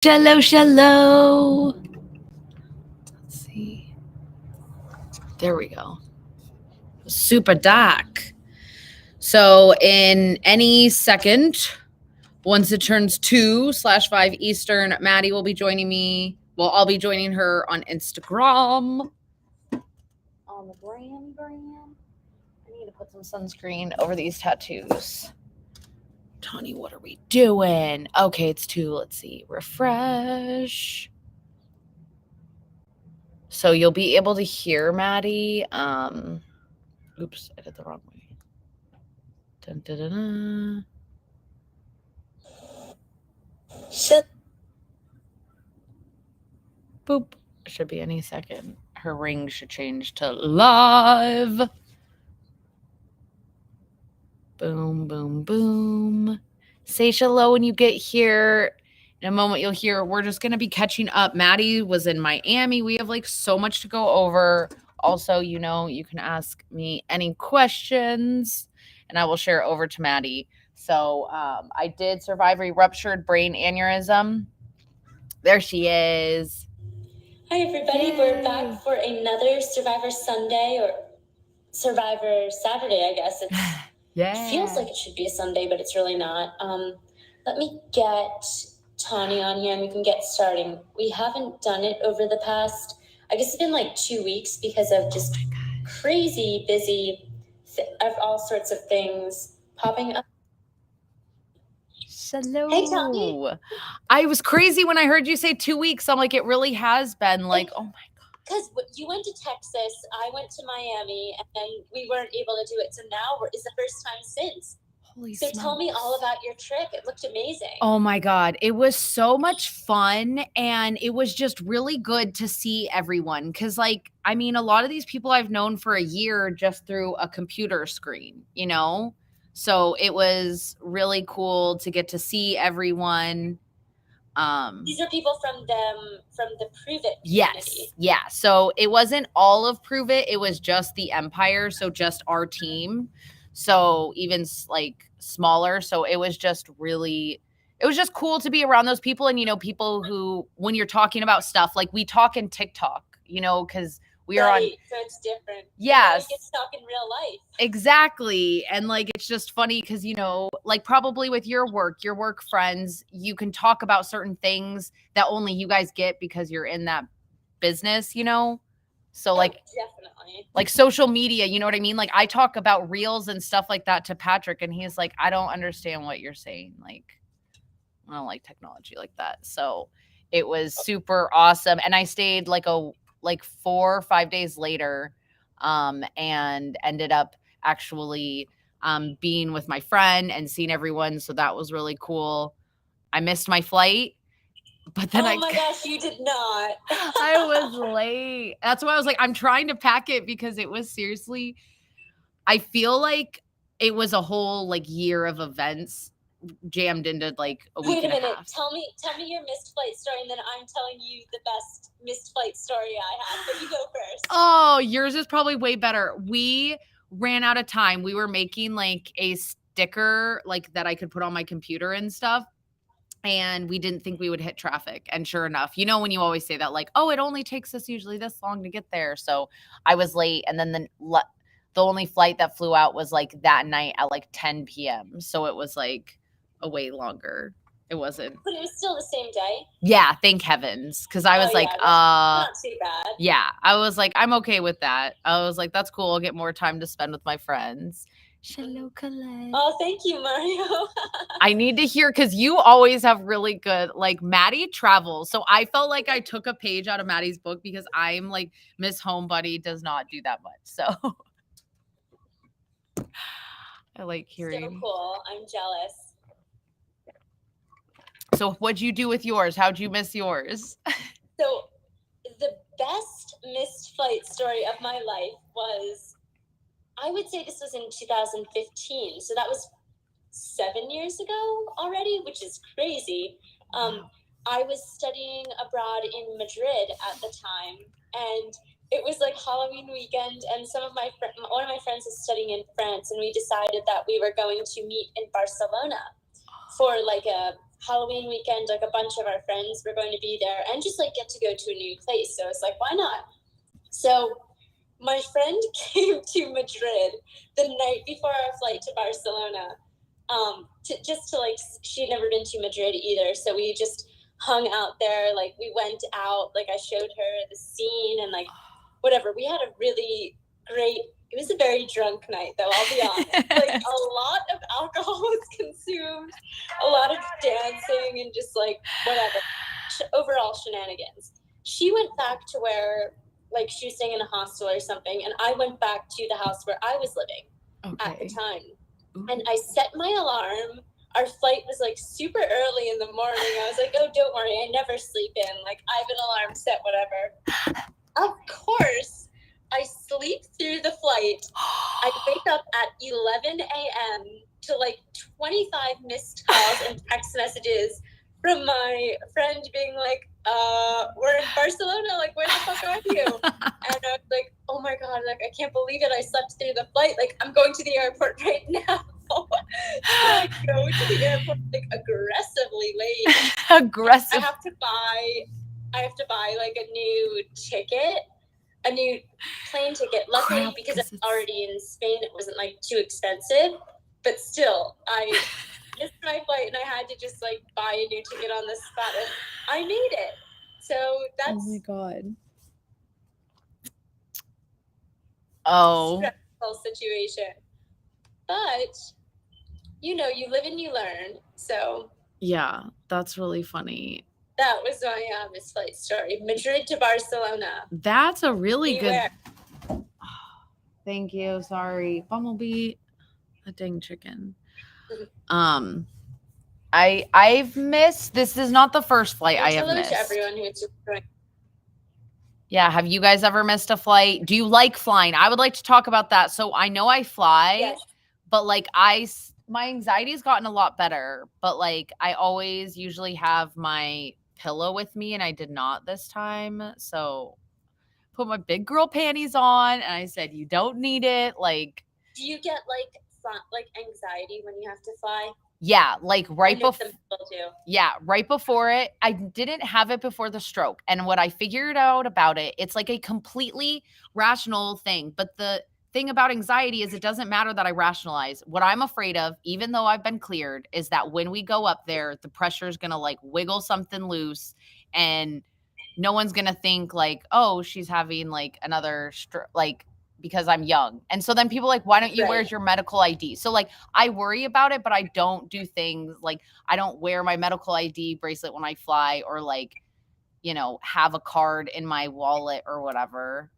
Shallow, shallow. Let's see. There we go. Super dark. So in any second, once it turns 2/5 Eastern, Maddie will be joining me. Well, I'll be joining her on Instagram. On the gram. I need to put some sunscreen over these tattoos. Tony, what are we doing? Okay, it's 2. Let's see. Refresh. So you'll be able to hear Maddie. Oops, I did the wrong way. Dun, dun, dun, dun. Shut. Boop. Should be any second. Her ring should change to live. Boom, boom, boom. Say hello when you get here. In a moment, you'll hear we're just going to be catching up. Maddie was in Miami. We have like so much to go over. Also, you can ask me any questions and I will share it over to Maddie. So I did survive a ruptured brain aneurysm. There she is. Hi, everybody. Yay. We're back for another Survivor Sunday or Survivor Saturday, I guess. Yeah. It feels like it should be a Sunday, but it's really not. Let me get Tawny on here and we can get starting. We haven't done it over the past, I guess it's been like 2 weeks because of just crazy busy of all sorts of things popping up. Hello. Hey, Tawny. I was crazy when I heard you say 2 weeks. I'm like, it really has been like, oh my God. Because you went to Texas, I went to Miami, and then we weren't able to do it. So now it's the first time since. Holy So smokes. tell me all about your trip. It looked amazing. Oh my God. It was so much fun. And it was just really good to see everyone. Cause a lot of these people I've known for a year just through a computer screen, So it was really cool to get to see everyone. These are people from the Prove It community. Yeah. So it wasn't all of Prove It. It was just the Empire. So just our team. So even like smaller. So it was just cool to be around those people. And, people who, when you're talking about stuff, like we talk in TikTok, because we are on. So it's different. Yes. You get to talk in real life. Exactly. And it's just funny because, probably with your work friends, you can talk about certain things that only you guys get because you're in that business, So definitely. Like social media, you know what I mean? Like I talk about reels and stuff like that to Patrick and he's like, I don't understand what you're saying. Like, I don't like technology like that. So it was super awesome. And I stayed like 4 or 5 days later, and ended up actually being with my friend and seeing everyone. So that was really cool. I missed my flight. But then oh my gosh, you did not. I was late. That's why I was like, I'm trying to pack it because it was seriously, I feel like it was a whole year of events jammed into a week Wait a and a minute. half. Tell me your missed flight story, and then I'm telling you the best missed flight story I have. But you go first. Oh, yours is probably way better. We ran out of time. We were making a sticker that I could put on my computer and stuff. And we didn't think we would hit traffic. And sure enough, when you always say that, it only takes us usually this long to get there. So I was late. And then the only flight that flew out was that night at 10 p.m. So it was a way longer. It wasn't. But it was still the same day? Yeah, thank heavens. Because I was not too bad. Yeah, I was I'm okay with that. I was that's cool. I'll get more time to spend with my friends. Hello, Colette. Oh, thank you, Mario. I need to hear because you always have really good Maddie travels. So I felt like I took a page out of Maddie's book because I'm Miss Homebody does not do that much. So I like hearing. So cool. I'm jealous. So what'd you do with yours? How'd you miss yours? So the best missed flight story of my life was, I would say this was in 2015. So that was 7 years ago already, which is crazy. I was studying abroad in Madrid at the time, and it was Halloween weekend, and one of my friends is studying in France, and we decided that we were going to meet in Barcelona for Halloween weekend, like a bunch of our friends were going to be there and just like get to go to a new place. So it's like, why not? So my friend came to Madrid the night before our flight to Barcelona. She had never been to Madrid either. So we just hung out there. Like we went out, like I showed her the scene and like whatever. We had a really great, it was a very drunk night though, I'll be honest. Like a lot of alcohol was consumed, a lot of dancing and just like whatever, overall shenanigans. She went back to where, like she was staying in a hostel or something, and I went back to the house where I was living at the time. Ooh. And I set my alarm. Our flight was like super early in the morning. I was like, oh, don't worry, I never sleep in. Like I have an alarm set, whatever. Of course, I sleep through the flight. I wake up at 11 a.m. to like 25 missed calls and text messages from my friend being like, we're in Barcelona, like where the fuck are you? And I was like, oh my god, like I can't believe it, I slept through the flight, like I'm going to the airport right now. So I go to the airport like aggressively late. Aggressive. I have to buy like a new ticket, a new plane ticket. Luckily, because it's already in Spain, it wasn't like too expensive, but still I missed my flight and I had to just like buy a new ticket on the spot and I made it. So that's, oh my god. Oh, stressful situation. But you know, you live and you learn. So yeah, that's really funny. That was my missed flight story. Madrid to Barcelona. That's a really good. Thank you. Sorry, Bumblebee, a dang chicken. I've missed. This is not the first flight I have missed. To everyone who's yeah, have you guys ever missed a flight? Do you like flying? I would like to talk about that. So I know I fly, yes. But like my anxiety has gotten a lot better. But like I always usually have my pillow with me, and I did not this time. So put my big girl panties on, and I said, "You don't need it." Like, do you get like anxiety when you have to fly? Yeah, like right before. Yeah, right before it. I didn't have it before the stroke. And what I figured out about it, it's like a completely rational thing. But the thing about anxiety is it doesn't matter that I rationalize. What I'm afraid of, even though I've been cleared, is that when we go up there, the pressure is going to like wiggle something loose and no one's going to think like, oh, she's having like another like because I'm young. And so then people are like, why don't you wear your medical ID? So like, I worry about it, but I don't do things like I don't wear my medical ID bracelet when I fly or like, you know, have a card in my wallet or whatever.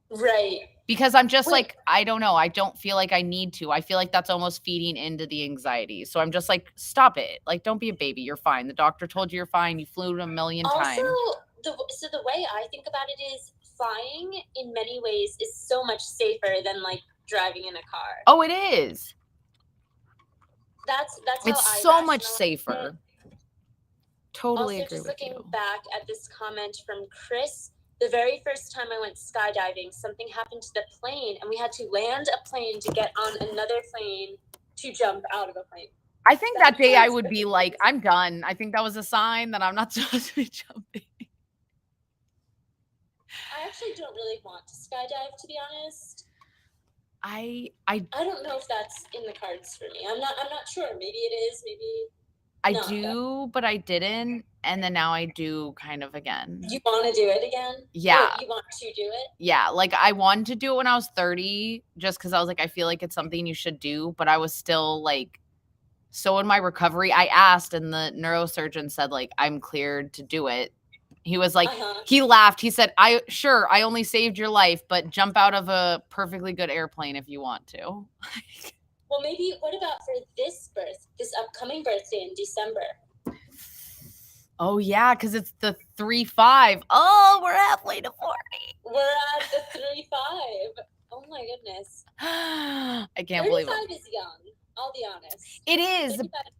Right. Because I'm just like, I don't know. I don't feel like I need to. I feel like that's almost feeding into the anxiety. So I'm just like, stop it. Like, don't be a baby. You're fine. The doctor told you you're fine. You flew a million times. So the way I think about it is flying in many ways is so much safer than like driving in a car. Oh, it is. That's it's so much safer. Totally agree with you. Also, just looking back at this comment from Chris, the very first time I went skydiving, something happened to the plane and we had to land a plane to get on another plane to jump out of a plane. I think that day I would be like, I'm done. I think that was a sign that I'm not supposed to be jumping. I actually don't really want to skydive, to be honest. I don't know if that's in the cards for me. I'm not sure. Maybe it is, maybe I do, but I didn't, and then now I do kind of again. You want to do it again? Yeah. Or you want to do it? Yeah, like I wanted to do it when I was 30 just cuz I was like I feel like it's something you should do, but I was still like so in my recovery I asked and the neurosurgeon said like I'm cleared to do it. He was like, he laughed. He said, I only saved your life, but jump out of a perfectly good airplane if you want to. Well, maybe what about for this upcoming birthday in December? Oh, yeah, because it's the 3-5. Oh, we're halfway to 40. We're at the 3-5. Oh, my goodness. I can't believe it. 35 is young. I'll be honest. It is.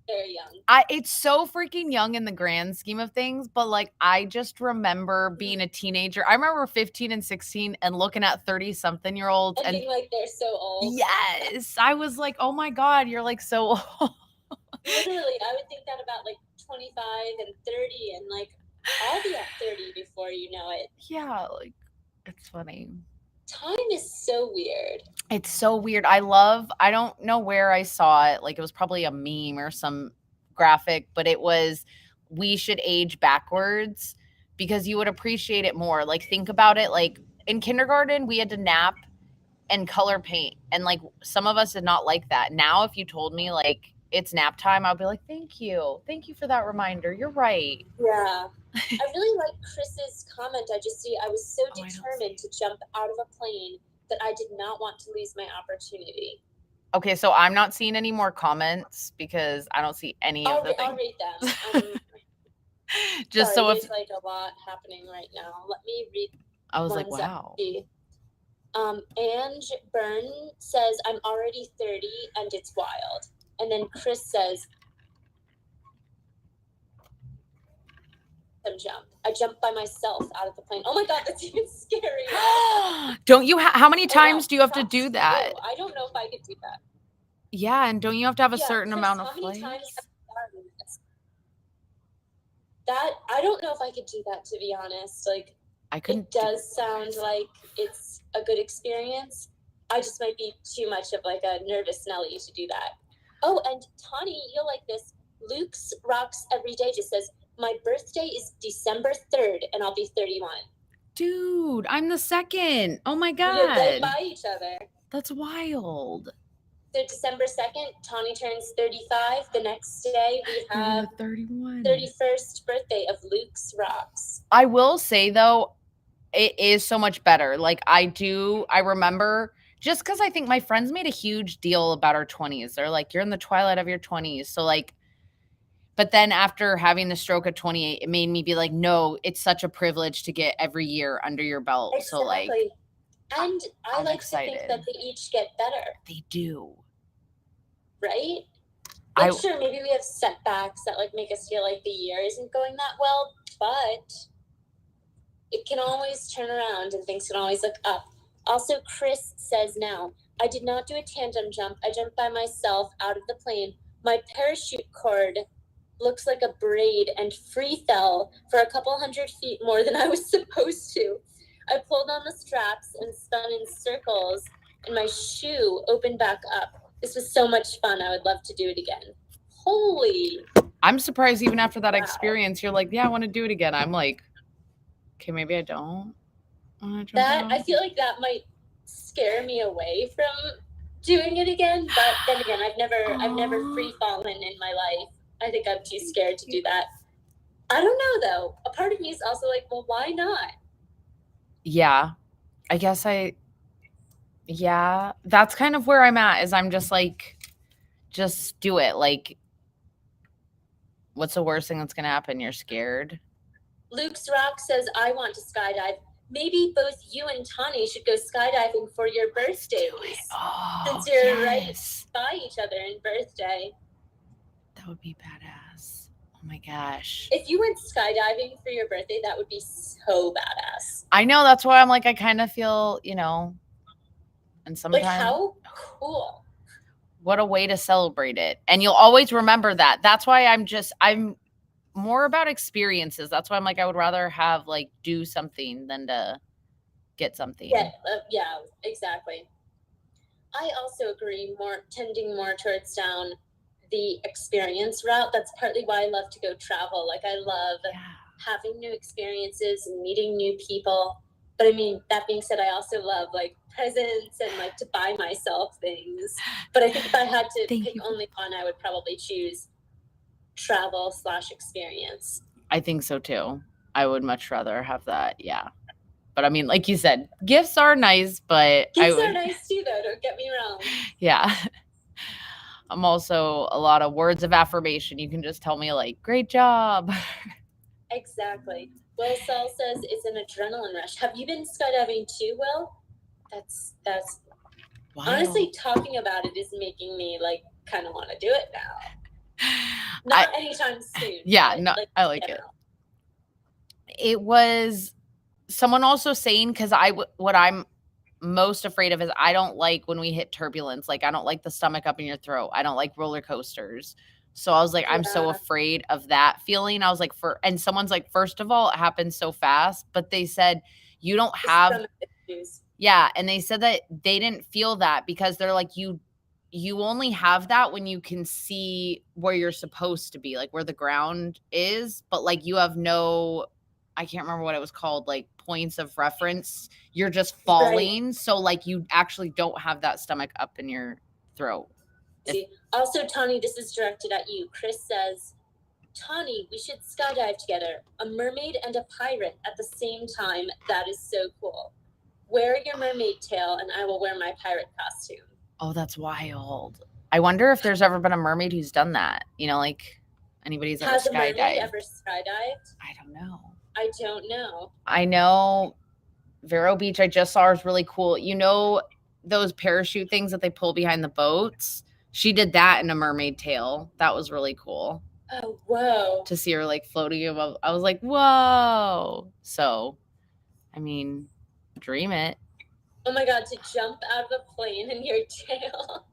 Very young. It's so freaking young in the grand scheme of things, but like I just remember being a teenager. I remember 15 and 16 and looking at 30-something-year-olds and being like they're so old. Yes. I was like, oh my God, you're like so old. Literally, I would think that about like 25 and 30, and like I'll be at 30 before you know it. Yeah, like it's funny. Time is so weird. It's so weird. I don't know where I saw it. Like it was probably a meme or some graphic, but it was we should age backwards because you would appreciate it more. Like think about it, like in kindergarten we had to nap and color paint, and like some of us did not like that. Now if you told me like it's nap time, I'll be like, thank you for that reminder, you're right. Yeah. I really like Chris's comment. I was so Oh, I don't determined to jump out of a plane that I did not want to lose my opportunity. Okay, so I'm not seeing any more comments because I don't see any of the things. I'll read them. Just sorry, so if there's like a lot happening right now. Let me read. I was like, ones that wow. Ange Byrne says, I'm already 30 and it's wild. And then Chris says, jump. I jumped by myself out of the plane. Oh my God, that's even scarier. Don't you how many times do you have to do that? I don't know if I could do that. Yeah, and don't you have to have a Yeah, certain Chris, amount of how many flights? times that I don't know if I could do that, to be honest. Like I couldn't. It does sound like it's a good experience. I just might be too much of like a nervous Nelly to do that. Oh, and Tani, you'll like this. Luke's Rocks Every Day just says, my birthday is December 3rd and I'll be 31. Dude, I'm the second. Oh my We live right God. by each other. That's wild. So December 2nd, Tani turns 35. The next day we have 31. 31st birthday of Luke's Rocks. I will say though, it is so much better. Like I remember just because I think my friends made a huge deal about our 20s. They're like, you're in the twilight of your 20s. So like, but then after having the stroke at 28, it made me be like, no, it's such a privilege to get every year under your belt. Exactly. So like, and I I'm like excited. to think that they each get better. They do. Right? Like, sure, maybe we have setbacks that like make us feel like the year isn't going that well, but it can always turn around and things can always look up. Also, Chris says now, I did not do a tandem jump. I jumped by myself out of the plane. My parachute cord looks like a braid and free fell for a couple 100 feet more than I was supposed to. I pulled on the straps and spun in circles and my shoe opened back up. This was so much fun. I would love to do it again. Holy. I'm surprised even after that experience, you're like, yeah, I want to do it again. I'm like, okay, maybe I don't. I feel like that might scare me away from doing it again. But then again, I've never free fallen in my life. I think I'm too scared to do that. I don't know though. A part of me is also like, well, why not? Yeah, I guess that's kind of where I'm at, is I'm just like, just do it. Like, what's the worst thing that's going to happen? You're scared. Luke's Rock says, I want to skydive. Maybe both you and Tani should go skydiving for your birthdays. Since you're right by each other in birthday. That would be badass. Oh my gosh. If you went skydiving for your birthday, that would be so badass. I know. That's why I'm like, I kind of feel, and sometimes. Like, how cool. What a way to celebrate it. And you'll always remember that. That's why I'm more about experiences. That's why I'm like, I would rather have like do something than to get something. Yeah, exactly. I also agree, tending more towards down the experience route. That's partly why I love to go travel. Like I love having new experiences and meeting new people. But I mean, that being said, I also love like presents and like to buy myself things. But I think if I had to pick only one, I would probably choose travel/experience. I think so too. I would much rather have that. Yeah. But I mean, like you said, gifts are nice, but gifts are nice too, though. Don't get me wrong. Yeah. I'm also a lot of words of affirmation. You can just tell me like, great job. Exactly. Will Saul says it's an adrenaline rush. Have you been skydiving too, Will? That's wow. Honestly, talking about it is making me like kind of want to do it now. Not anytime soon. Yeah, no, like, I like it. It was someone also saying, because what I'm most afraid of is I don't like when we hit turbulence. Like I don't like the stomach up in your throat. I don't like roller coasters. So I was like, I'm so Yeah. afraid of that feeling. I was like, and someone's like, first of all, it happens so fast, but they said you don't have, Stomach issues. yeah. And they said that they didn't feel that because they're like, you only have that when you can see where you're supposed to be, like where the ground is, but like you have no, I can't remember what it was called, like points of reference. You're just falling. So like you actually don't have that stomach up in your throat. Also, Tawny, this is directed at you. Chris says, Tawny, we should skydive together. A mermaid and a pirate at the same time. That is so cool. Wear your mermaid tail and I will wear my pirate costume. Oh, that's wild. I wonder if there's ever been a mermaid who's done that. You know, like anybody's ever Has a mermaid skydived. ever skydived? I don't know. I don't know. I know Vero Beach, I just saw, is really cool. You know those parachute things that they pull behind the boats? She did that in a mermaid tail. That was really cool. Oh, whoa. To see her like floating above. I was like, whoa. So, I mean, dream it. Oh my God, to jump out of a plane in your tail.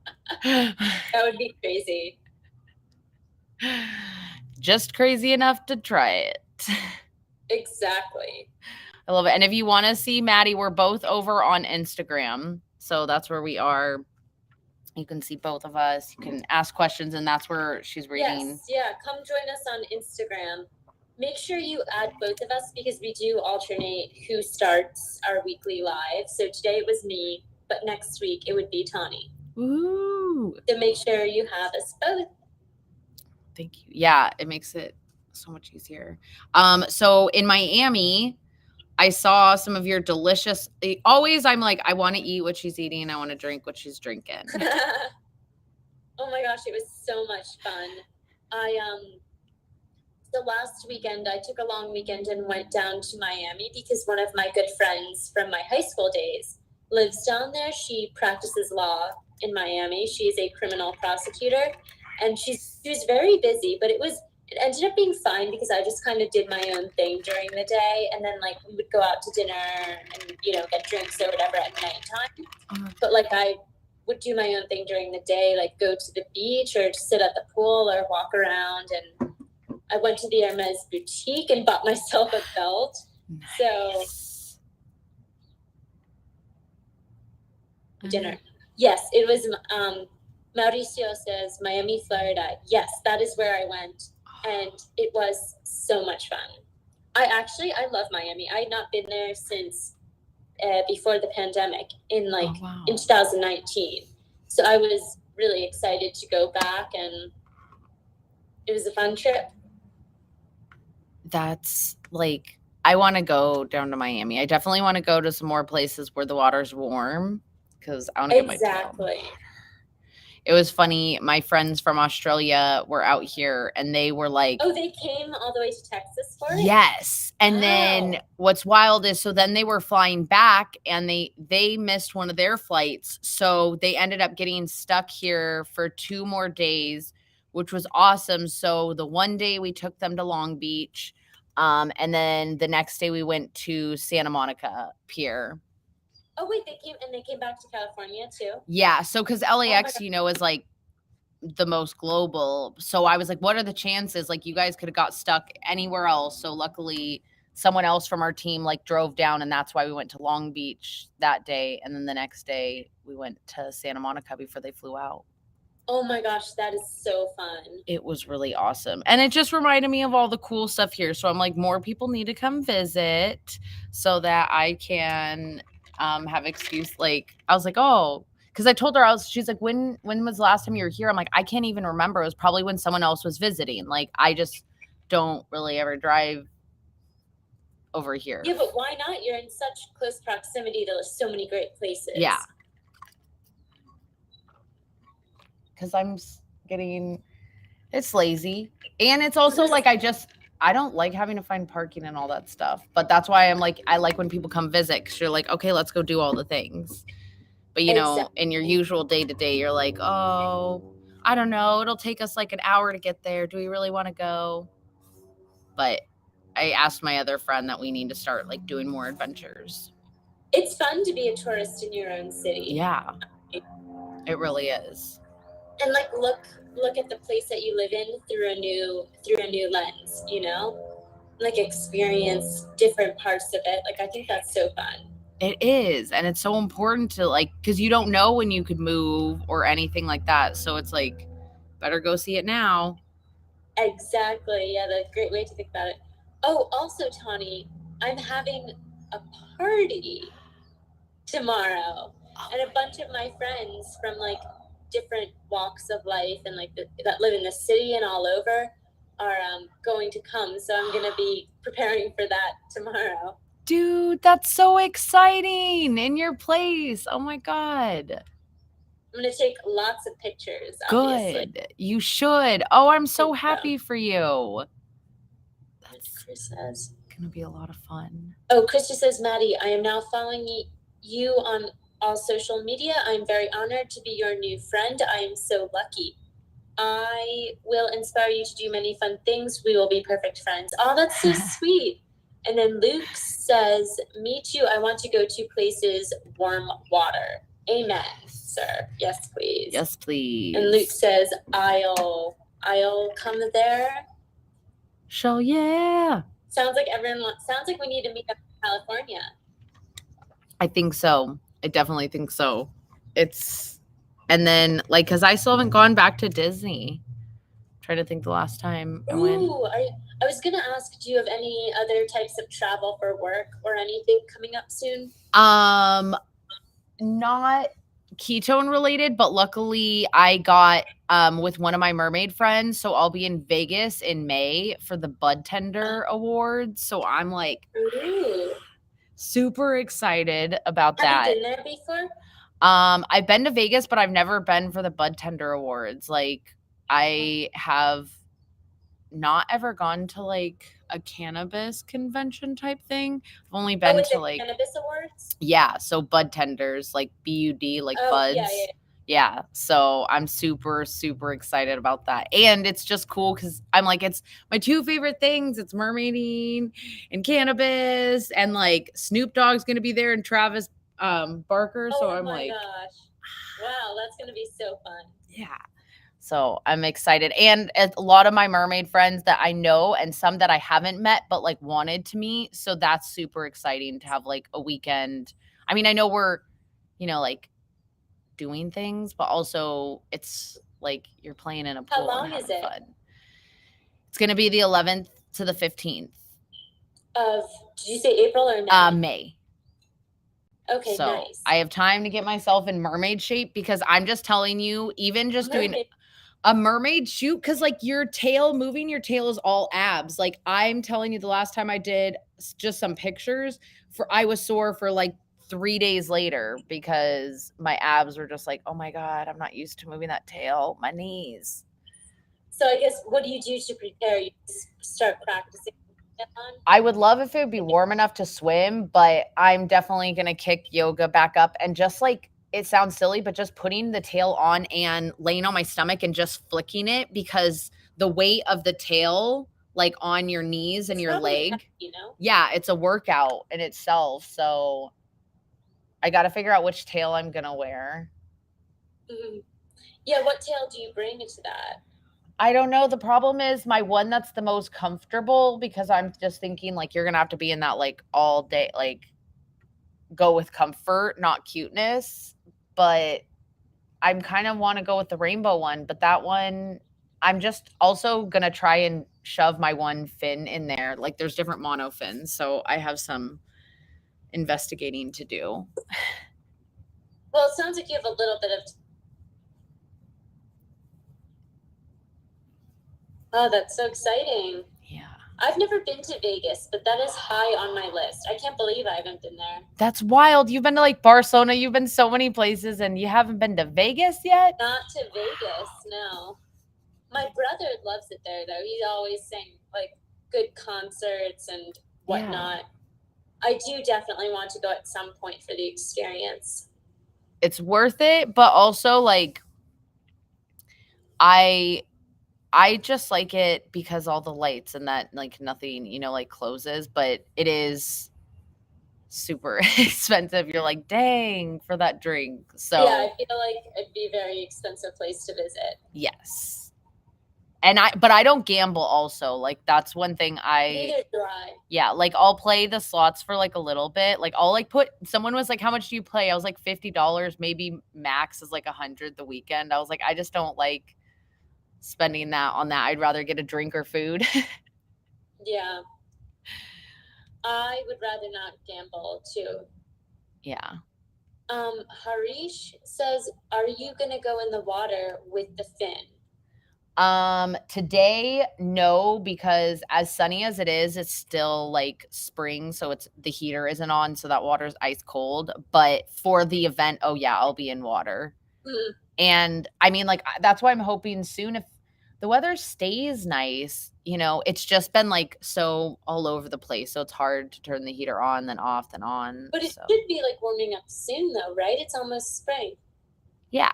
That would be crazy. Just crazy enough to try it. Exactly. I love it. And if you want to see Maddie, we're both over on Instagram. So that's where we are. You can see both of us. You can ask questions, and that's where she's reading. Yes, yeah. Come join us on Instagram. Make sure you add both of us because we do alternate who starts our weekly live. So today it was me, but next week it would be Tawny. Ooh. So make sure you have us both. Thank you. Yeah, it makes it so much easier. So in Miami, I saw some of your delicious, always I'm like, I want to eat what she's eating. I want to drink what she's drinking. Oh my gosh, it was so much fun. The last weekend, I took a long weekend and went down to Miami because one of my good friends from my high school days lives down there. She practices law in Miami. She's a criminal prosecutor, and she was very busy, but it ended up being fine because I just kind of did my own thing during the day, and then like we would go out to dinner and get drinks or whatever at nighttime. But like I would do my own thing during the day, like go to the beach or sit at the pool or walk around. And I went to the Hermes boutique and bought myself a belt. Nice. So dinner. Yes, it was Mauricio says Miami, Florida. Yes, that is where I went. And it was so much fun. I love Miami. I had not been there since before the pandemic in 2019. So I was really excited to go back, and it was a fun trip. That's like, I want to go down to Miami. I definitely want to go to some more places where the water's warm because I want to get my tail. It was funny. My friends from Australia were out here and they were like, oh, they came all the way to Texas for it? Yes. And then what's wild is, so then they were flying back and they missed one of their flights. So they ended up getting stuck here for 2 more days, which was awesome. So the one day we took them to Long Beach. And then the next day we went to Santa Monica Pier. Oh, wait, they came back to California too? Yeah. So because LAX, is like the most global. So I was like, what are the chances? Like, you guys could have got stuck anywhere else. So luckily someone else from our team like drove down, and that's why we went to Long Beach that day. And then the next day we went to Santa Monica before they flew out. Oh my gosh, that is so fun. It was really awesome. And it just reminded me of all the cool stuff here. So I'm like, more people need to come visit so that I can have excuse. Like, I was like, oh, because I told her, she's like, when was the last time you were here? I'm like, I can't even remember. It was probably when someone else was visiting. Like, I just don't really ever drive over here. Yeah, but why not? You're in such close proximity to so many great places. Yeah. Because it's lazy. And it's also like, I don't like having to find parking and all that stuff. But that's why I'm like, I like when people come visit, because you're like, okay, let's go do all the things. But, in your usual day-to-day, you're like, oh, I don't know. It'll take us like an hour to get there. Do we really want to go? But I asked my other friend that we need to start like doing more adventures. It's fun to be a tourist in your own city. Yeah, it really is. and like look at the place that you live in through a new lens, you know, like experience different parts of it. Like I think that's so fun. It is. And it's so important to like, because you don't know when you could move or anything like that. So it's like, better go see it now. Exactly. Yeah, that's a great way to think about it. Oh, also, Tawny, I'm having a party tomorrow, and a bunch of my friends from like different walks of life and like that live in the city and all over are going to come. So I'm gonna be preparing for that tomorrow. Dude, that's so exciting. In your place. Oh my God. I'm gonna take lots of pictures. Obviously. Good. You should. Oh, I'm so Thank you. happy for you. What Chris says. Gonna be a lot of fun. Oh, Krista says, Maddie, I am now following you on all social media. I'm very honored to be your new friend. I am so lucky. I will inspire you to do many fun things. We will be perfect friends. Oh, that's so sweet. And then Luke says, me too. I want to go to places, warm water. Amen, sir. Yes, please. Yes, please. And Luke says, I'll come there. So yeah. Sounds like we need to meet up in California. I think so. I definitely think so. And then like, cause I still haven't gone back to Disney. Trying to think the last time I went. Ooh, I was gonna ask, do you have any other types of travel for work or anything coming up soon? Not ketone related, but luckily I got with one of my mermaid friends, so I'll be in Vegas in May for the Bud Tender Awards. So I'm like super excited about that. Have you been there before? I've been to Vegas, but I've never been for the Bud Tender Awards. Like I have not ever gone to like a cannabis convention type thing. I've only been to like cannabis awards. Yeah, so bud tenders, like BUD, like buds. Yeah. So I'm super, super excited about that. And it's just cool because I'm like, it's my two favorite things. It's mermaiding and cannabis, and like Snoop Dogg's gonna be there and Travis Barker. So I'm like, gosh. Wow, that's gonna be so fun. Yeah. So I'm excited. And a lot of my mermaid friends that I know and some that I haven't met, but like wanted to meet. So that's super exciting to have like a weekend. I mean, I know we're, like doing things, but also it's like you're playing in a pool. How long is it? Fun. It's going to be the 11th to the 15th. Did you say April or May? May. Okay, so nice. I have time to get myself in mermaid shape because I'm just telling you, even just doing a mermaid shoot, because like moving your tail is all abs. Like I'm telling you, the last time I did just some pictures I was sore for like 3 days later because my abs were just like, oh my God, I'm not used to moving that tail, my knees. So I guess, what do you do to prepare? You start practicing? I would love if it would be warm enough to swim, but I'm definitely going to kick yoga back up and just like, it sounds silly, but just putting the tail on and laying on my stomach and just flicking it, because the weight of the tail, like on your knees and your leg, yeah, it's a workout in itself. So I got to figure out which tail I'm going to wear. Mm-hmm. Yeah. What tail do you bring into that? I don't know. The problem is my one that's the most comfortable, because I'm just thinking like you're going to have to be in that like all day, like go with comfort, not cuteness. But I'm kind of want to go with the rainbow one, but that one, I'm just also going to try and shove my one fin in there. Like there's different mono fins. So I have some investigating to do. Well, it sounds like you have a little bit of. Oh, that's so exciting. Yeah. I've never been to Vegas, but that is high on my list. I can't believe I haven't been there. That's wild. You've been to like Barcelona. You've been so many places and you haven't been to Vegas yet? Not to Vegas, no. My brother loves it there, though. He's always saying like good concerts and whatnot. Yeah. I do definitely want to go at some point for the experience. It's worth it, but also like I just like it because all the lights and that like nothing, like closes, but it is super expensive. You're like, dang, for that drink. So Yeah, I feel like it'd be a very expensive place to visit. yes. But I don't gamble also. Like that's one thing Neither do I. yeah, like I'll play the slots for like a little bit. Like I'll like someone was like, how much do you play? I was like $50, maybe max is like 100 the weekend. I was like, I just don't like spending that on that. I'd rather get a drink or food. Yeah. I would rather not gamble too. Yeah. Harish says, are you gonna go in the water with the fin? Today, no, because as sunny as it is, it's still like spring, so it's the heater isn't on, so that water's ice cold. But for the event, oh yeah, I'll be in water. Mm. And I mean, like that's why I'm hoping soon if the weather stays nice, it's just been like so all over the place. So it's hard to turn the heater on, then off, then on. But it so. should be like warming up soon though, right? It's almost spring. Yeah.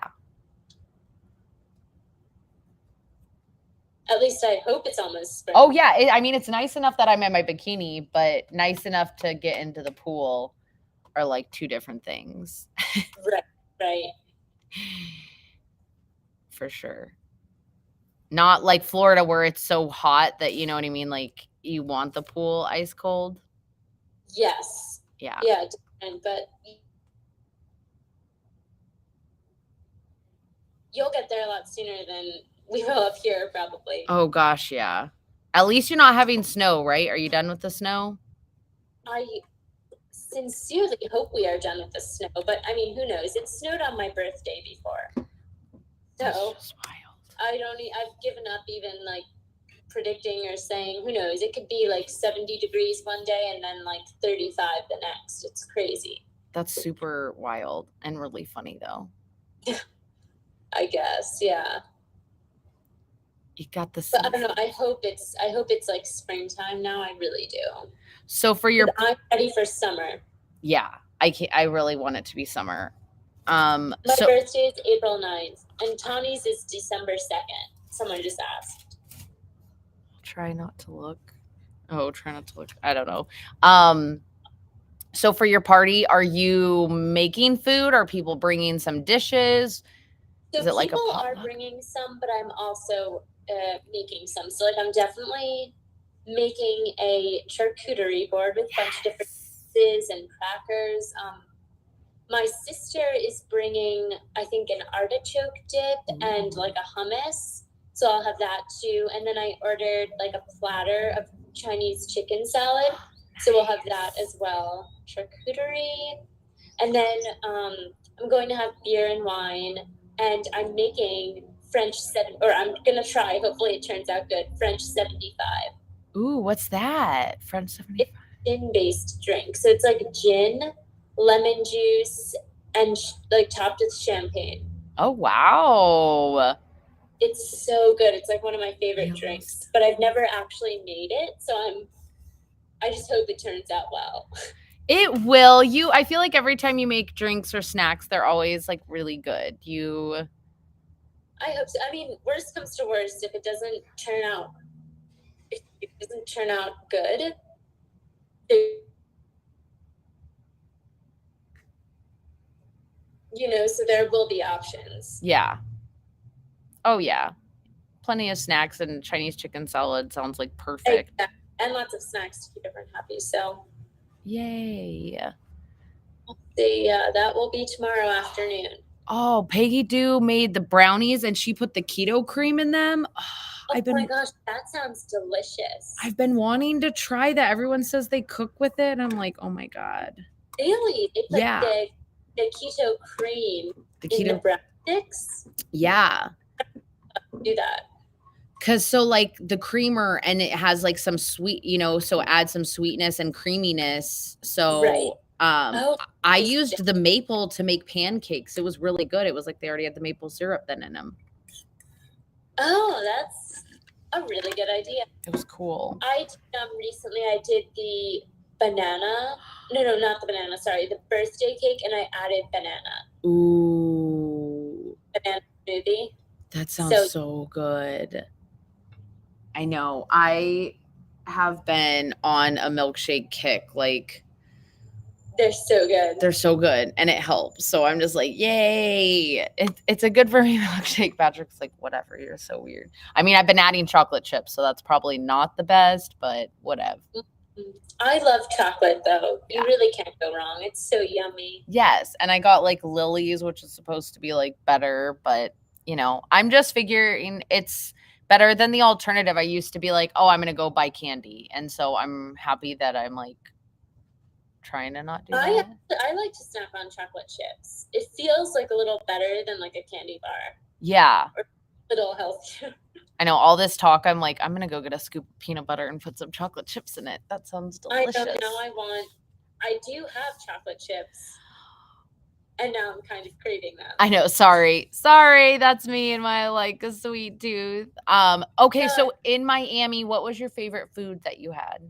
At least I hope it's almost spring. Oh yeah, I mean it's nice enough that I'm in my bikini, but nice enough to get into the pool are like two different things. Right. For sure. Not like Florida where it's so hot that, you know what I mean, like you want the pool ice cold. Yes. Yeah. Yeah, but you'll get there a lot sooner than we will up here probably. Oh gosh, yeah. At least you're not having snow, right? Are you done with the snow? I sincerely hope we are done with the snow, but I mean, who knows? It snowed on my birthday before. So I've given up even like predicting or saying, who knows? It could be like 70 degrees one day and then like 35 the next. It's crazy. That's super wild and really funny though. I guess, yeah. You got the. But I don't know. I hope it's like springtime now. I really do. So for your, I'm ready for summer. Yeah, I really want it to be summer. My birthday is April 9th, and Tawny's is December 2nd. Someone just asked. Try not to look. I don't know. So for your party, are you making food? Are people bringing some dishes? So is it like a people potluck? are bringing some, but I'm also making some. So like I'm definitely making a charcuterie board with a bunch of different cheeses and crackers. My sister is bringing, I think, an artichoke dip and like a hummus. So I'll have that too. And then I ordered like a platter of Chinese chicken salad. So we'll have that as well. Charcuterie. And then I'm going to have beer and wine. And I'm making I'm going to try, hopefully it turns out good, French 75. Ooh, what's that? French 75? It's gin-based drink. So it's like gin, lemon juice, and like topped with champagne. Oh, wow. It's so good. It's like one of my favorite drinks, but I've never actually made it. So I just hope it turns out well. It will. I feel like every time you make drinks or snacks, they're always like really good. I hope so. I mean, worst comes to worst, if it doesn't turn out good, so there will be options. Yeah. Oh yeah. Plenty of snacks and Chinese chicken salad sounds like perfect. Exactly. And lots of snacks to keep everyone happy. So yay. That will be tomorrow afternoon. Oh, Peggy Doo made the brownies and she put the keto cream in them. Oh my gosh, that sounds delicious. I've been wanting to try that. Everyone says they cook with it, and I'm like, oh my God. Really? They put the keto cream in the brown sticks? Yeah. Do that. Because so like the creamer and it has like some sweet, so add some sweetness and creaminess. So right. I used the maple to make pancakes. It was really good. It was like they already had the maple syrup then in them. Oh, that's a really good idea. It was cool. Recently I did the banana. No, not the banana. Sorry, the birthday cake, and I added banana. Ooh. Banana smoothie. That sounds so good. I know. I have been on a milkshake kick. Like They're so good. They're so good and it helps. So I'm just like, yay. It's a good for me milkshake. Patrick's like, whatever, you're so weird. I mean, I've been adding chocolate chips, so that's probably not the best, but whatever. I love chocolate though. Yeah. You really can't go wrong. It's so yummy. Yes. And I got like Lily's, which is supposed to be like better, but you know, I'm just figuring it's better than the alternative. I used to be like, oh, I'm going to go buy candy. And so I'm happy that I'm like trying to not do that. I like to snack on chocolate chips. It feels like a little better than like a candy bar. Yeah. Or a little healthier. I know all this talk. I'm like, I'm going to go get a scoop of peanut butter and put some chocolate chips in it. That sounds delicious. I don't know. I do have chocolate chips. And now I'm kind of craving them. I know. Sorry. That's me and my like a sweet tooth. Okay. So in Miami, what was your favorite food that you had?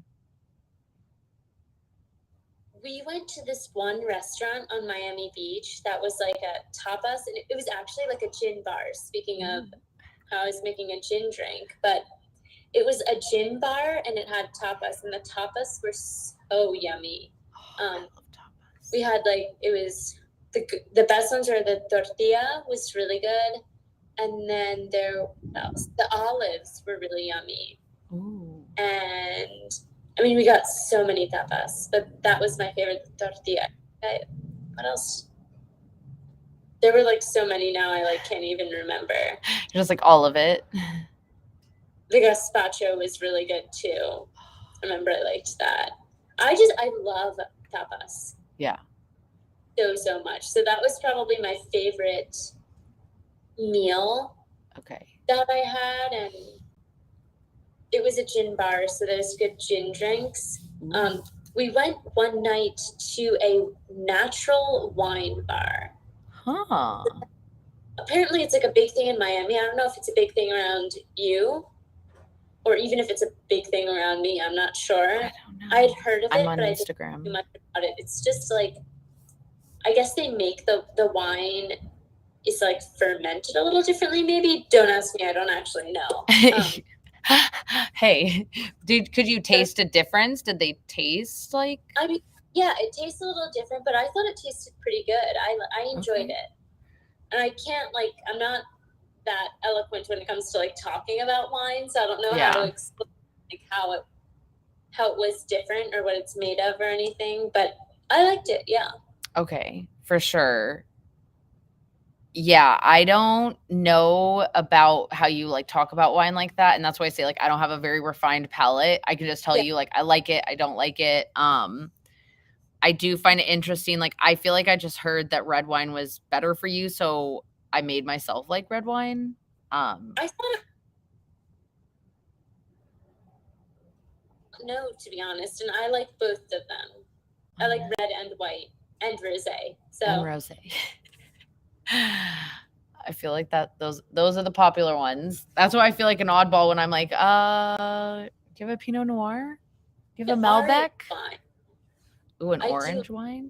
We went to this one restaurant on Miami Beach that was like a tapas, and it was actually like a gin bar. Speaking of how I was making a gin drink, but it was a gin bar and it had tapas, and the tapas were so yummy. I love tapas. We had like, it was the best ones were the tortilla was really good, and then the olives were really yummy. Ooh. And I mean, we got so many tapas, but that was my favorite tortilla. What else? There were like so many now, I like can't even remember. Just like all of it. The gazpacho was really good too. I remember I liked that. I love tapas. Yeah. So much. So that was probably my favorite meal. Okay. That I had, and it was a gin bar, so there's good gin drinks. We went one night to a natural wine bar. Huh. Apparently it's like a big thing in Miami. I don't know if it's a big thing around you, or even if it's a big thing around me. I'm not sure. I don't know. I'd heard of it, I'm on but Instagram. I didn't know too much about it. It's just like, I guess they make the wine is like fermented a little differently. Maybe don't ask me. I don't actually know. Hey, could you taste a difference? Did they taste like? I mean, yeah, it tastes a little different, but I thought it tasted pretty good. I enjoyed it, and I can't I'm not that eloquent when it comes to like talking about wine, so I don't know how to explain like how it was different or what it's made of or anything. But I liked it. Yeah. Okay, for sure. Yeah, I don't know about how you like talk about wine like that, and that's why I say like I don't have a very refined palate. I can just tell you like I like it, I don't like it. I do find it interesting. Like I feel like I just heard that red wine was better for you, so I made myself like red wine. I thought no, to be honest, and I like both of them. I like red and white and rosé. So and rosé. I feel like that those are the popular ones. That's why I feel like an oddball when I'm like, do you have a Pinot Noir? Do you have a Malbec? Ooh, an orange wine?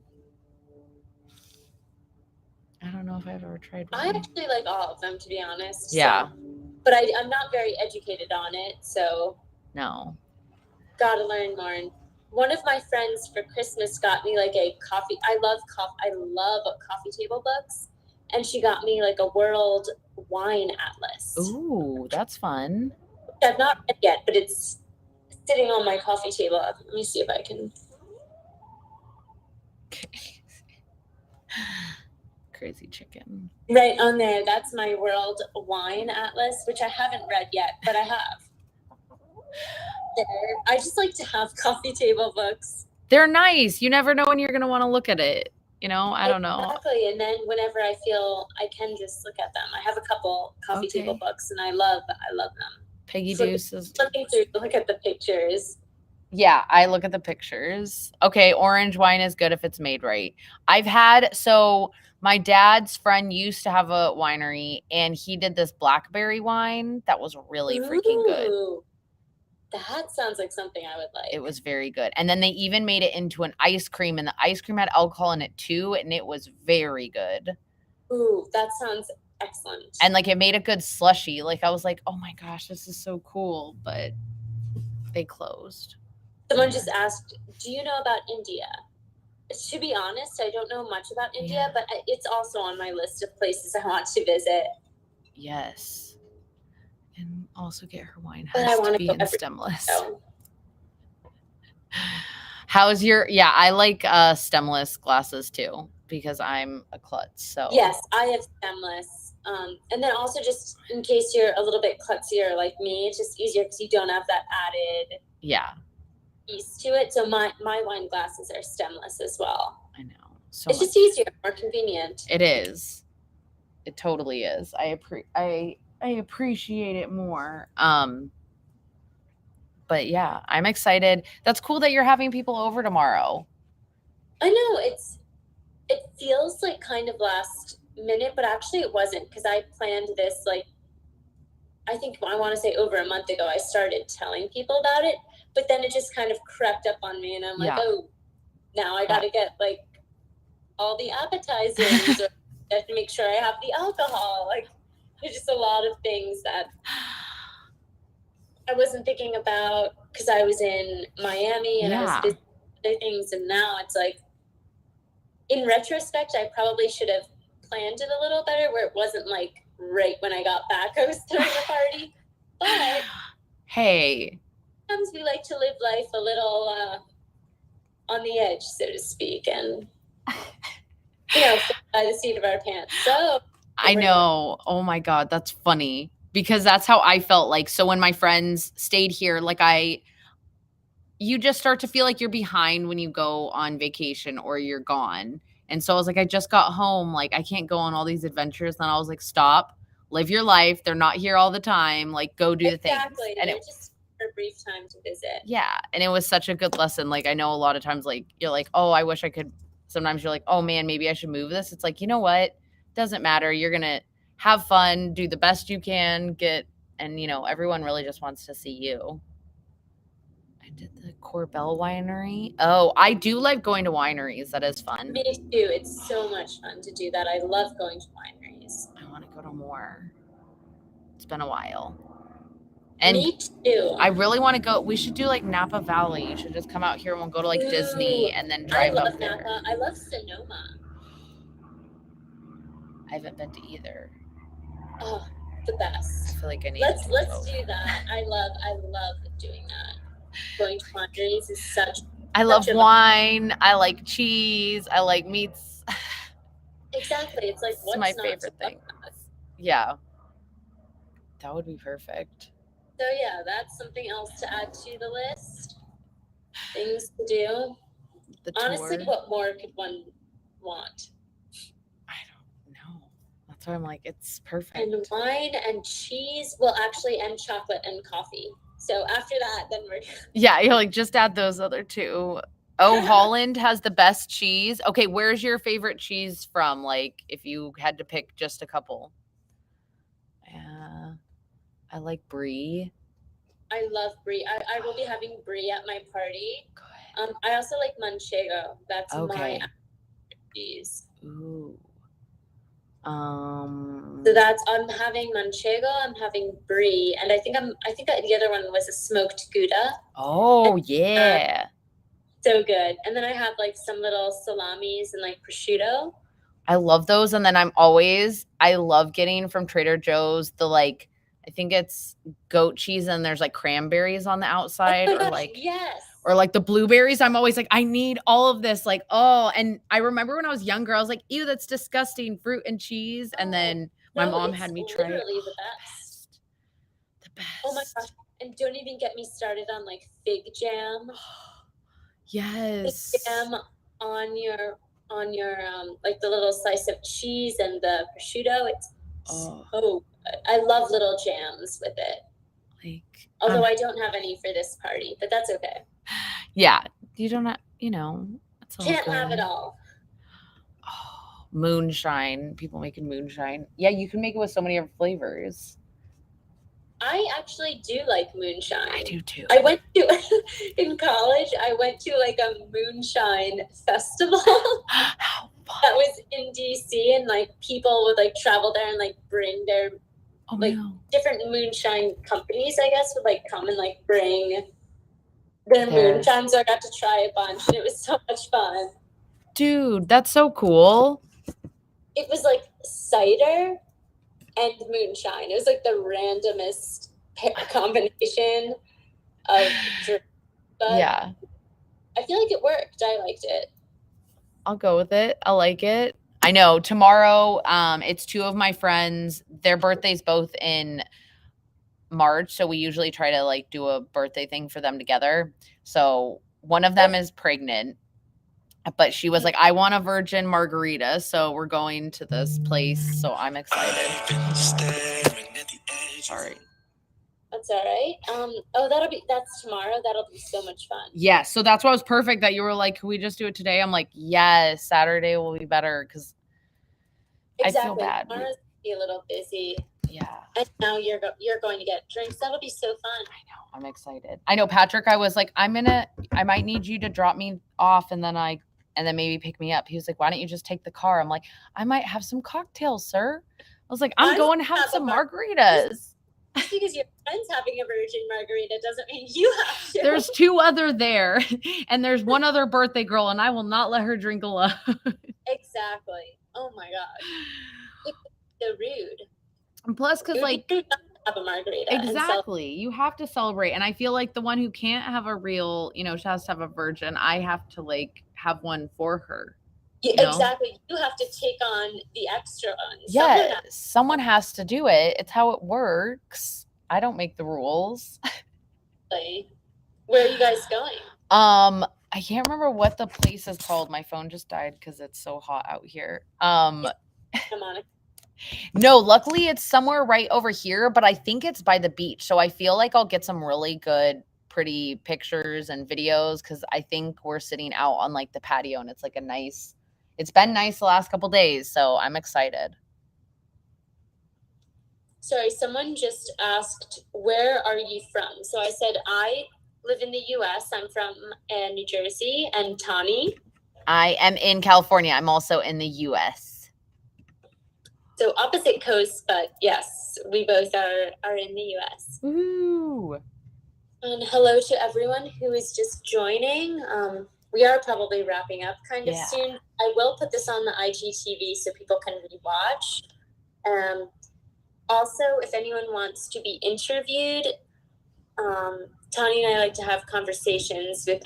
I don't know if I've ever tried one. I actually like all of them, to be honest. Yeah. So, but I'm not very educated on it, so no. Gotta learn more. And one of my friends for Christmas got me like a coffee. I love coffee table books. And she got me like a world wine atlas. Ooh, that's fun. I've not read yet, but it's sitting on my coffee table. Let me see if I can. Crazy chicken. Right on there. That's my world wine atlas, which I haven't read yet, but I have. I just like to have coffee table books. They're nice. You never know when you're going to want to look at it. You know, I don't know. Exactly. And then whenever I feel I can just look at them. I have a couple coffee table books and I love them. Peggy Deuce is looking through to look at the pictures. Yeah, I look at the pictures. Okay, orange wine is good if it's made right. So my dad's friend used to have a winery and he did this blackberry wine that was really freaking good. That sounds like something I would like. It was very good. And then they even made it into an ice cream, and the ice cream had alcohol in it too, and it was very good. Ooh, that sounds excellent. And like it made a good slushy. Like I was like, oh my gosh, this is so cool. But they closed. Someone just asked, do you know about India? To be honest, I don't know much about India, Yeah. but it's also on my list of places I want to visit. Yes. And also get her wine But I has want to to be go in stemless. so. How's your I like stemless glasses too because I'm a klutz. So Yes, I have stemless. And then also just in case you're a little bit klutzier like me, it's just easier because you don't have that added yeah, piece to it. So my wine glasses are stemless as well. I know. So It's just easier, more convenient. It is. It totally is. I appreciate it more. But yeah, I'm excited. That's cool that you're having people over tomorrow. I know it feels like kind of last minute, but actually it wasn't because I planned this like I think I want to say over a month ago I started telling people about it, but then it just kind of crept up on me and I'm like, Yeah. oh, now I got to get like all the appetizers or I have to make sure I have the alcohol. Like there's just a lot of things that I wasn't thinking about because I was in Miami and I was busy with other things, and now it's like in retrospect I probably should have planned it a little better where it wasn't like right when I got back I was throwing a party. But hey, sometimes we like to live life a little on the edge, so to speak, and by the seat of our pants. So I know. Oh my God, that's funny because that's how I felt like. So when my friends stayed here, like you just start to feel like you're behind when you go on vacation or you're gone. And so I was like, I just got home. Like, I can't go on all these adventures. Then I was like, stop, live your life. They're not here all the time. Like, go do the things. Exactly. And it just for a brief time to visit. Yeah. And it was such a good lesson. Like, I know a lot of times, like, you're like, oh, I wish I could. Sometimes you're like, oh man, maybe I should move this. It's like, you know what? Doesn't matter. You're going to have fun, do the best you can, and everyone really just wants to see you. I did the Corbel Winery. Oh, I do like going to wineries. That is fun. Me too. It's so much fun to do that. I love going to wineries. I want to go to more. It's been a while. And me too. I really want to go. We should do like Napa Valley. You should just come out here and we'll go to like Disney and then drive up there. Napa. I love Sonoma. I haven't been to either. Oh, the best. I feel like I need let's to do that. I love doing that. Going to wineries is such. I love wine. I like cheese. I like meats. Exactly. It's like what's my favorite thing. Yeah. That would be perfect. So yeah, that's something else to add to the list. Things to do. Honestly, what more could one want? I don't know. That's why I'm like, it's perfect. And wine and cheese. Well, actually, and chocolate and coffee. So after that, then we're yeah, you're like just add those other two. Oh, Holland has the best cheese. Okay, where's your favorite cheese from? Like, if you had to pick just a couple. I like brie. I love brie. I will be having brie at my party. Good. I also like manchego. That's my cheese. Ooh. So that's I'm having manchego. I'm having brie, and I think the other one was a smoked Gouda. Oh yeah. So good. And then I have like some little salamis and like prosciutto. I love those. And then I love getting from Trader Joe's the like, I think it's goat cheese and there's like cranberries on the outside or like, yes. Or like the blueberries. I'm always like, I need all of this. Like, oh, and I remember when I was younger, I was like, ew, that's disgusting. Fruit and cheese. And then my mom had me try it. Literally the best. The best. Oh my gosh. And don't even get me started on like fig jam. Yes. Fig jam on your like the little slice of cheese and the prosciutto. It's so good. I love little jams with it. Like, although I don't have any for this party, but that's okay. Yeah, you don't have, that's all can't good. have it all. Oh, moonshine. People making moonshine. Yeah, you can make it with so many different flavors. I actually do like moonshine. I do too. I went to in college. I went to like a moonshine festival. How fun. That was in DC, and like people would like travel there and like bring their different moonshine companies, I guess, would like come and like bring their moonshine. So I got to try a bunch, and it was so much fun. Dude, that's so cool. It was like cider and moonshine. It was like the randomest combination of drink. But Yeah, I feel like it worked. I liked it. I'll go with it. I like it. I know tomorrow, it's two of my friends. Their birthdays both in March, so we usually try to like do a birthday thing for them together. So one of them is pregnant, but she was like, I want a virgin margarita. So we're going to this place. So I'm excited. Sorry. That's all right. That's tomorrow. That'll be so much fun. Yeah. So that's why it was perfect that you were like, can we just do it today? I'm like, yes, Saturday will be better because Exactly. I feel bad. Tomorrow's gonna be a little busy. Yeah. And now you're going to get drinks. That'll be so fun. I know. I'm excited. I know, Patrick, I was like, I might need you to drop me off and then maybe pick me up. He was like, why don't you just take the car? I'm like, I might have some cocktails, sir. I was like, I'm going to have some margaritas. Just because your friend's having a virgin margarita doesn't mean you have to. There's two other there, and there's one other birthday girl, and I will not let her drink alone. Exactly. Oh my gosh. It's so rude. And plus, because like you have a margarita. Exactly. You have to celebrate. And I feel like the one who can't have a real, she has to have a virgin. I have to like have one for her. Yeah, exactly. You have to take on the extra ones. Yes. Someone has to do it. It's how it works. I don't make the rules. Where are you guys going? I can't remember what the place is called. My phone just died because it's so hot out here. No, luckily it's somewhere right over here, but I think it's by the beach. So I feel like I'll get some really good, pretty pictures and videos because I think we're sitting out on like the patio and it's like it's been nice the last couple days. So I'm excited. Sorry, someone just asked, where are you from? So I said, I live in the U.S. I'm from New Jersey. And Tani? I am in California. I'm also in the U.S. So opposite coasts, but yes, we both are in the U.S. Woo! And hello to everyone who is just joining. We are probably wrapping up kind of soon. I will put this on the IGTV so people can rewatch. Also, if anyone wants to be interviewed, Tani and I like to have conversations with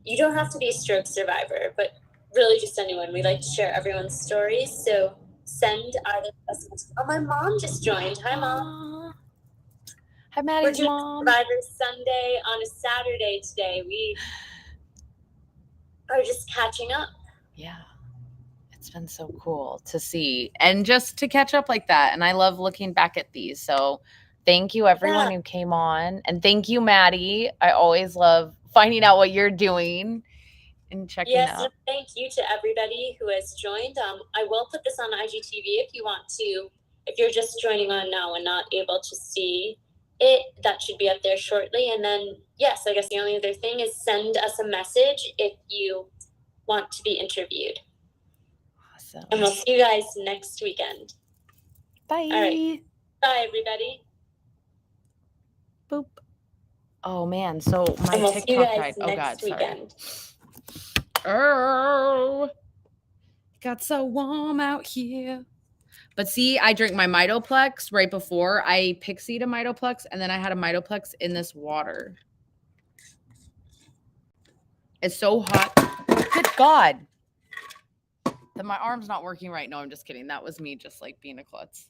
you don't have to be a stroke survivor, but really just anyone. We like to share everyone's stories. So send either us. Oh, my mom just joined. Hi, Mom. Hi, Maddie's mom. Survivor Sunday on a Saturday today. We are just catching up. Yeah. It's been so cool to see and just to catch up like that. And I love looking back at these. So thank you, everyone who came on. And thank you, Maddie. I always love finding out what you're doing and checking out. Yes, thank you to everybody who has joined. I will put this on IGTV if you're just joining on now and not able to see it, that should be up there shortly. And then, yes, I guess the only other thing is send us a message if you want to be interviewed. Awesome. And we'll see you guys next weekend. Bye. All right. Bye, everybody. Boop. Oh, man. So my TikTok died. Oh, God. Weekend. Sorry. Oh, it got so warm out here. But see, I drank my Mitoplex right before. I pixied a Mitoplex, and then I had a Mitoplex in this water. It's so hot. Good God. My arm's not working right. No, I'm just kidding. That was me just like being a klutz.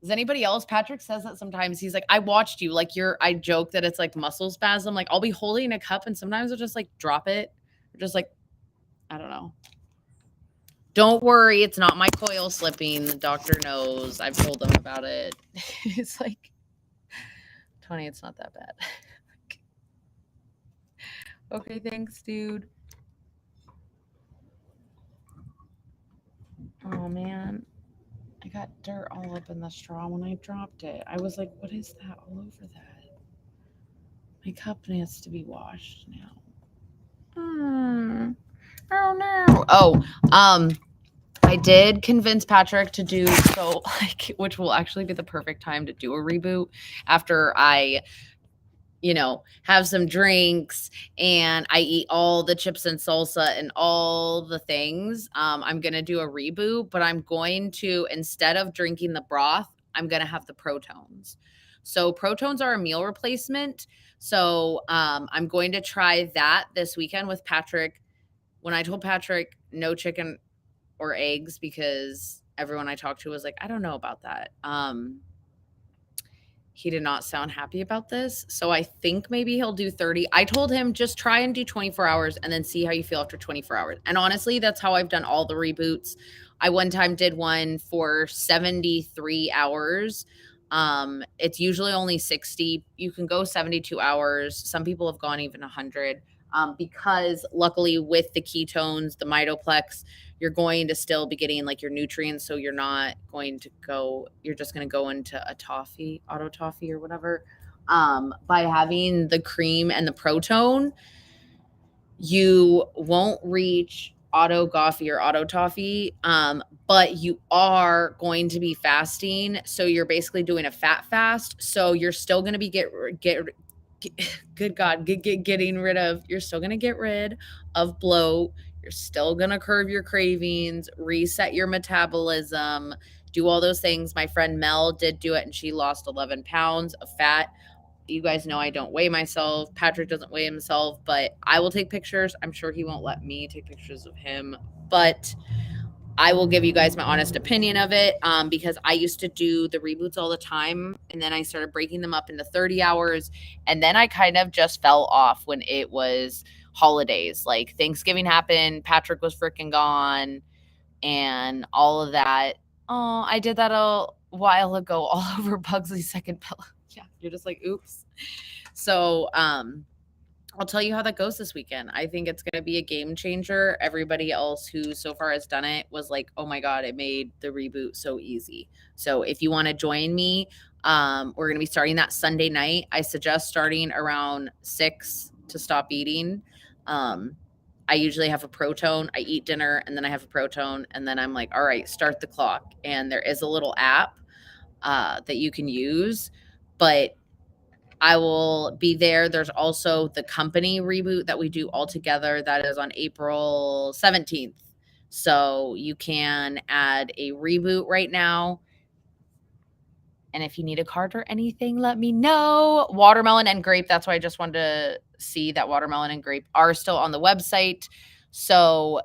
Does anybody else? Patrick says that sometimes. He's like, I watched you. Like I joke that it's like muscle spasm. Like I'll be holding a cup and sometimes I'll just like drop it. Or just like, I don't know. Don't worry. It's not my coil slipping. The doctor knows. I've told them about it. It's like, Tony, it's not that bad. Okay, thanks, dude. Oh, man. I got dirt all up in the straw when I dropped it. I was like, what is that all over that? My cup needs to be washed now. Oh, no. Oh, I did convince Patrick to do which will actually be the perfect time to do a reboot after I have some drinks and I eat all the chips and salsa and all the things, I'm going to do a reboot, but I'm going to, instead of drinking the broth, I'm going to have the Protones. So Protones are a meal replacement. So I'm going to try that this weekend with Patrick. When I told Patrick no chicken or eggs, because everyone I talked to was like, I don't know about that. He did not sound happy about this. So I think maybe he'll do 30. I told him just try and do 24 hours and then see how you feel after 24 hours. And honestly, that's how I've done all the reboots. I one time did one for 73 hours. It's usually only 60. You can go 72 hours. Some people have gone even 100. Because luckily with the ketones, the Mitoplex, you're going to still be getting like your nutrients. So you're not going to go, you're just going to go into a auto toffee or whatever. By having the cream and the Protone, you won't reach auto goffy or auto toffee, but you are going to be fasting. So you're basically doing a fat fast. So you're still going to be getting rid of, you're still going to get rid of bloat. You're still going to curb your cravings, reset your metabolism, do all those things. My friend Mel did do it and she lost 11 pounds of fat. You guys know I don't weigh myself. Patrick doesn't weigh himself, but I will take pictures. I'm sure he won't let me take pictures of him, but I will give you guys my honest opinion of it, because I used to do the reboots all the time, and then I started breaking them up into 30 hours, and then I kind of just fell off when it was holidays. Like Thanksgiving happened, Patrick was freaking gone, and all of that. Oh, I did that a while ago all over Bugsy's second pillow. Yeah, you're just like, oops. So, I'll tell you how that goes this weekend. I think it's going to be a game changer. Everybody else who so far has done it was like, oh my God, it made the reboot so easy. So if you want to join me, we're going to be starting that Sunday night. I suggest starting around 6 to stop eating. I usually have a Protone. I eat dinner and then I have a Protone. And then I'm like, all right, start the clock. And there is a little app that you can use, but I will be there. There's also the company reboot that we do all together. That is on April 17th. So you can add a reboot right now. And if you need a card or anything, let me know. Watermelon and grape. That's why I just wanted to see that watermelon and grape are still on the website. So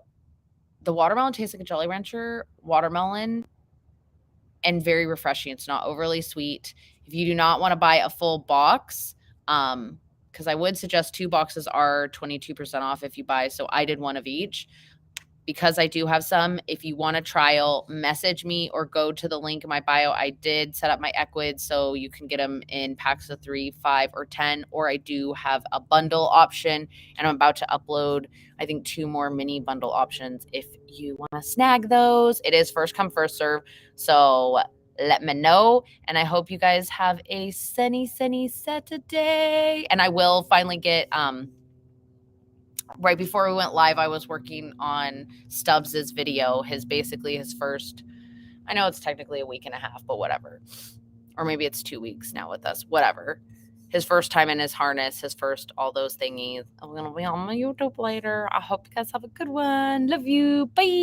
the watermelon tastes like a Jolly Rancher watermelon and very refreshing. It's not overly sweet. If you do not want to buy a full box, because I would suggest 2 boxes are 22% off if you buy. So I did one of each because I do have some. If you want a trial, message me or go to the link in my bio. I did set up my Equids so you can get them in packs of 3, 5, or 10, or I do have a bundle option, and I'm about to upload, I think, 2 more mini bundle options. If you want to snag those, it is first come, first serve. So let me know. And I hope you guys have a sunny Saturday. And I will finally get, right before we went live, I was working on Stubbs's video, his first, I know it's technically a week and a half, but whatever. Or maybe it's 2 weeks now with us, whatever. His first time in his harness, his first, all those thingies. I'm going to be on my YouTube later. I hope you guys have a good one. Love you. Bye.